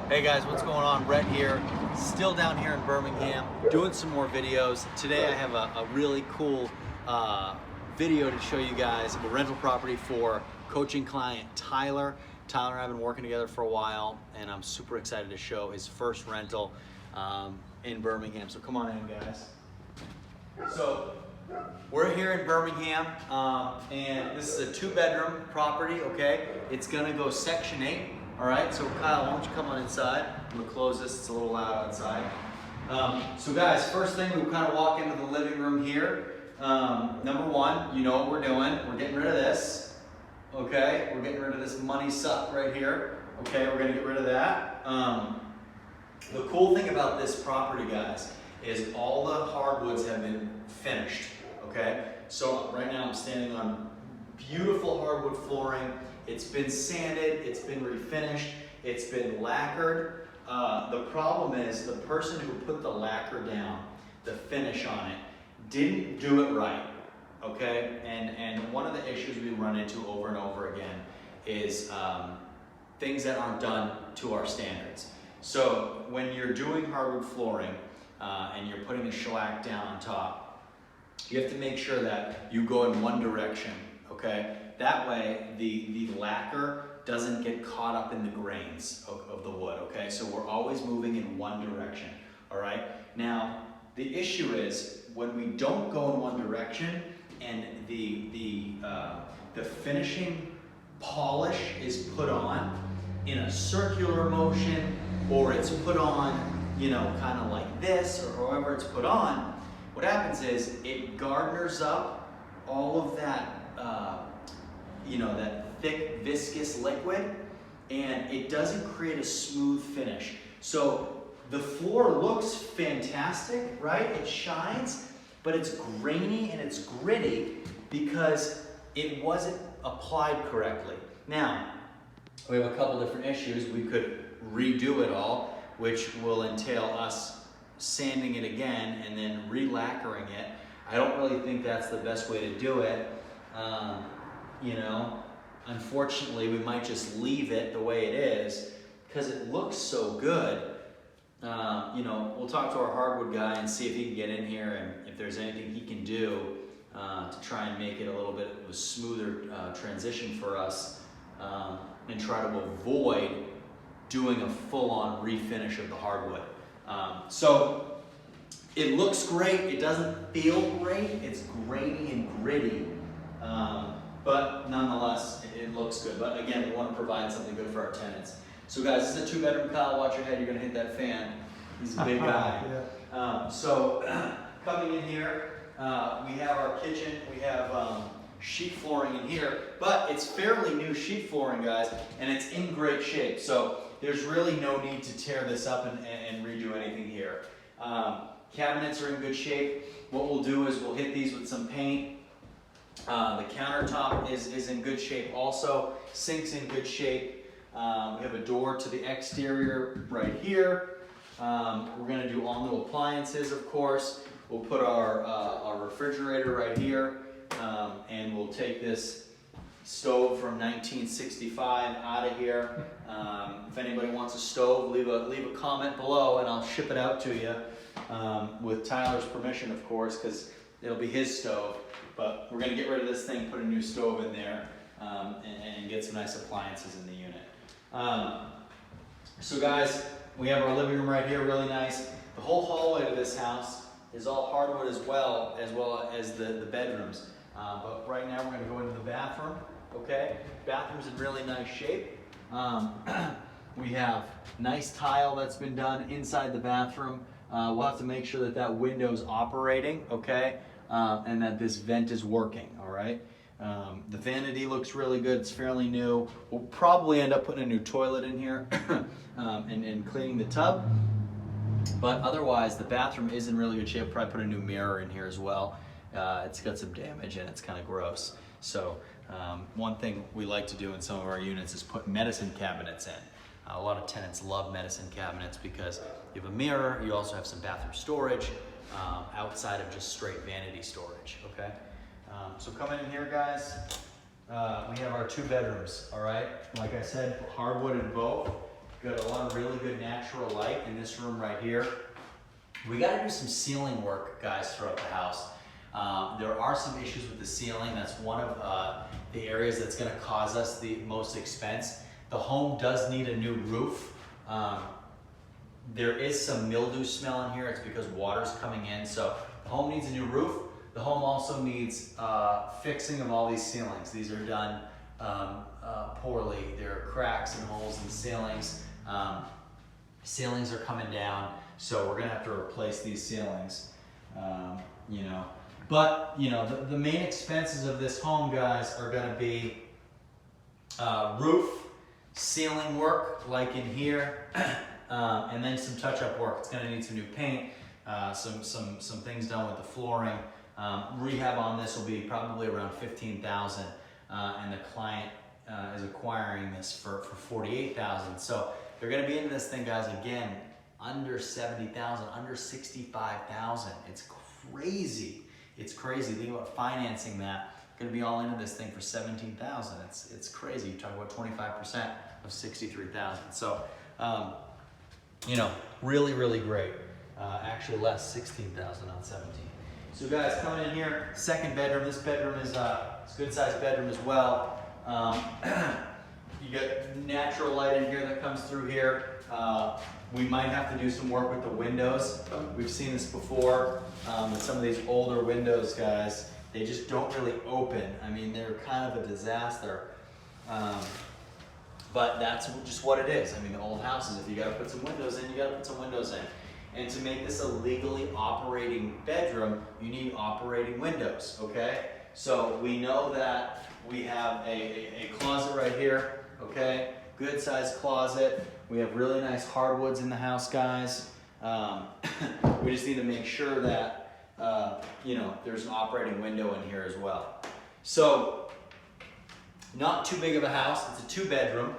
Hey guys, what's going on? Brett here, still down here in Birmingham, doing some more videos. Today I have a really cool video to show you guys of a rental property for coaching client Tyler. Tyler and I have been working together for a while, and I'm super excited to show his first rental in Birmingham. So come on in, guys. So we're here in Birmingham, and this is a 2-bedroom property, okay? It's gonna go Section 8. All right, so Kyle, why don't you come on inside? I'm gonna close this, it's a little loud outside. So guys, first thing, we kind of walk into the living room here. Number one, you know what we're doing. We're getting rid of this, okay? We're getting rid of this money suck right here. Okay, we're gonna get rid of that. The cool thing about this property, guys, is all the hardwoods have been finished, okay? So right now I'm standing on beautiful hardwood flooring. It's been sanded, it's been refinished, it's been lacquered. The problem is the person who put the lacquer down, the finish on it, didn't do it right, okay? And one of the issues we run into over and over again is things that aren't done to our standards. So when you're doing hardwood flooring and you're putting the shellac down on top, you have to make sure that you go in one direction, okay? That way, the lacquer doesn't get caught up in the grains of the wood, okay? So we're always moving in one direction, all right? Now, the issue is when we don't go in one direction and the finishing polish is put on in a circular motion, or it's put on, you know, kind of like this, or however it's put on, what happens is it garners up all of that you know, that thick viscous liquid, and it doesn't create a smooth finish. So the floor looks fantastic, right? It shines, but it's grainy and it's gritty because it wasn't applied correctly. Now, we have a couple different issues. We could redo it all, which will entail us sanding it again and then re-lacquering it. I don't really think that's the best way to do it. You know, unfortunately, we might just leave it the way it is because it looks so good. You know, we'll talk to our hardwood guy and see if he can get in here and if there's anything he can do to try and make it a little bit of a smoother transition for us and try to avoid doing a full-on refinish of the hardwood. So it looks great. It doesn't feel great. It's grainy and gritty. But nonetheless, it looks good. But again, we want to provide something good for our tenants. So guys, this is a 2-bedroom. Kyle, watch your head. You're going to hit that fan. He's a big guy. Yeah. So coming in here, we have our kitchen. We have sheet flooring in here. But it's fairly new sheet flooring, guys, and it's in great shape. So there's really no need to tear this up and redo anything here. Cabinets are in good shape. What we'll do is we'll hit these with some paint. The countertop is in good shape also. Sink's in good shape. We have a door to the exterior right here. We're going to do all new appliances, of course. We'll put our refrigerator right here, and we'll take this stove from 1965 out of here. If anybody wants a stove, leave a comment below, and I'll ship it out to you with Tyler's permission, of course, because it'll be his stove. But we're going to get rid of this thing, put a new stove in there, and get some nice appliances in the unit. So guys, we have our living room right here, really nice. The whole hallway to this house is all hardwood as well as the bedrooms. But right now we're going to go into the bathroom, okay? Bathroom's in really nice shape. We have nice tile that's been done inside the bathroom. We'll have to make sure that window's operating, okay? And that this vent is working, all right? The vanity looks really good. It's fairly new. We'll probably end up putting a new toilet in here and cleaning the tub. But otherwise, the bathroom is in really good shape. Probably put a new mirror in here as well. It's got some damage and it's kind of gross. So one thing we like to do in some of our units is put medicine cabinets in. A lot of tenants love medicine cabinets because you have a mirror, you also have some bathroom storage, outside of just straight vanity storage, okay? So coming in here, guys, we have our 2 bedrooms, all right? Like I said, hardwood in both. Got a lot of really good natural light in this room right here. We got to do some ceiling work, guys, throughout the house. There are some issues with the ceiling. That's one of the areas that's going to cause us the most expense. The home does need a new roof. There is some mildew smell in here. It's because water's coming in. So the home needs a new roof. The home also needs fixing of all these ceilings. These are done poorly. There are cracks and holes in the ceilings. Ceilings are coming down, so we're gonna have to replace these ceilings. You know, but you know, the main expenses of this home, guys, are gonna be roof, ceiling work, like in here, and then some touch-up work. It's gonna need some new paint, some things done with the flooring. Rehab on this will be probably around $15,000, and the client is acquiring this for $48,000. So they're going to be into this thing, guys, again, under $70,000, under $65,000. It's crazy. It's crazy. Think about financing that. Going to be all into this thing for $17,000. It's crazy. You talk about 25% of $63,000. So, you know, really, really great. Actually, less, $16,000, not $17,000. So guys, coming in here, second bedroom. This bedroom is it's a good sized bedroom as well. You get natural light in here that comes through here. We might have to do some work with the windows. We've seen this before with some of these older windows, guys. They just don't really open. I mean, they're kind of a disaster. But that's just what it is. I mean, the old houses, if you gotta put some windows in, you gotta put some windows in. And to make this a legally operating bedroom, you need operating windows, okay? So we know that we have a closet right here, okay? Good sized closet. We have really nice hardwoods in the house, guys. We just need to make sure that, you know, there's an operating window in here as well. So, not too big of a house. It's a 2-bedroom.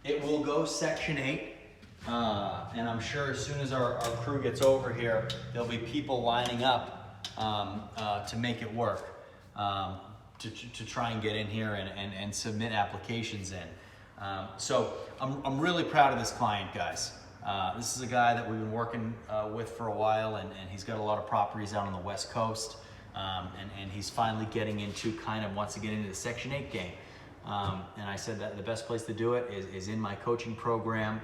It will go Section 8. And I'm sure as soon as our crew gets over here, there'll be people lining up to make it work, to try and get in here and submit applications in. So I'm really proud of this client, guys. This is a guy that we've been working with for a while, and he's got a lot of properties out on the West Coast, and he's finally getting into, wants to get into the Section 8 game. And I said that the best place to do it is in my coaching program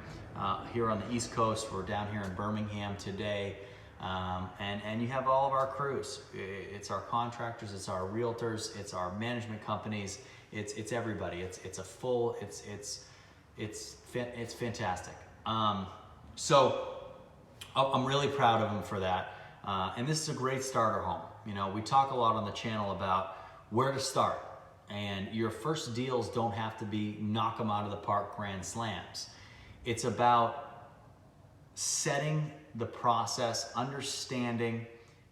here on the East Coast. We're down here in Birmingham today. And you have all of our crews. It's our contractors, it's our realtors, it's our management companies, it's everybody. It's fantastic. So I'm really proud of him for that. And this is a great starter home. You know, we talk a lot on the channel about where to start. And your first deals don't have to be knock them out of the park grand slams. It's about setting the process, understanding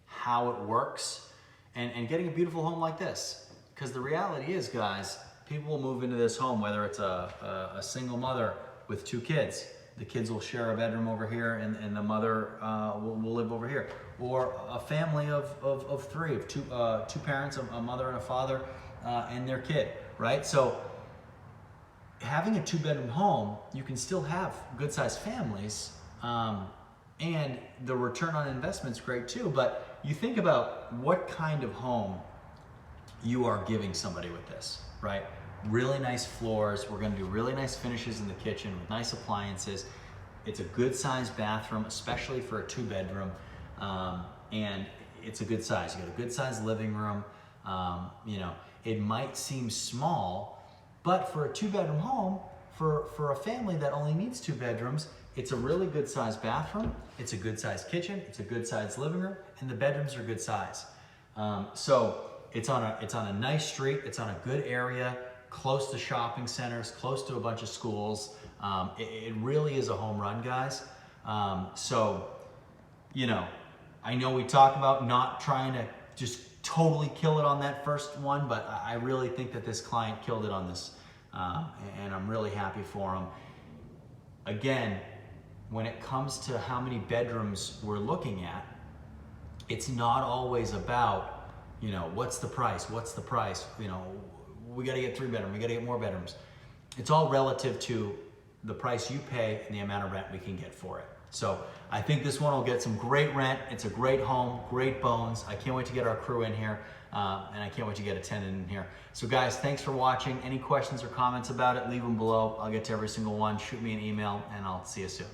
how it works, and getting a beautiful home like this. Because the reality is, guys, people will move into this home, whether it's a single mother with 2 kids. The kids will share a bedroom over here, and the mother will live over here. Or a family of 3, of two parents, a mother and a father, and their kid, right? So having a 2-bedroom home, you can still have good-sized families, and the return on investment's great too. But you think about what kind of home you are giving somebody with this, right? Really nice floors. We're gonna do really nice finishes in the kitchen with nice appliances. It's a good-sized bathroom, especially for a 2-bedroom, and it's a good size. You got a good-sized living room. You know, it might seem small, but for a 2-bedroom home, for a family that only needs 2 bedrooms, it's a really good sized bathroom, it's a good sized kitchen, it's a good sized living room, and the bedrooms are good size. So it's on a nice street, it's on a good area, close to shopping centers, close to a bunch of schools. It really is a home run, guys. So, you know, I know we talk about not trying to just totally kill it on that first one, but I really think that this client killed it on this, and I'm really happy for him. Again, when it comes to how many bedrooms we're looking at, it's not always about, you know, what's the price, you know, we got to get 3 bedrooms, we got to get more bedrooms. It's all relative to the price you pay and the amount of rent we can get for it. So I think this one will get some great rent. It's a great home, great bones. I can't wait to get our crew in here, and I can't wait to get a tenant in here. So guys, thanks for watching. Any questions or comments about it, leave them below. I'll get to every single one. Shoot me an email, and I'll see you soon.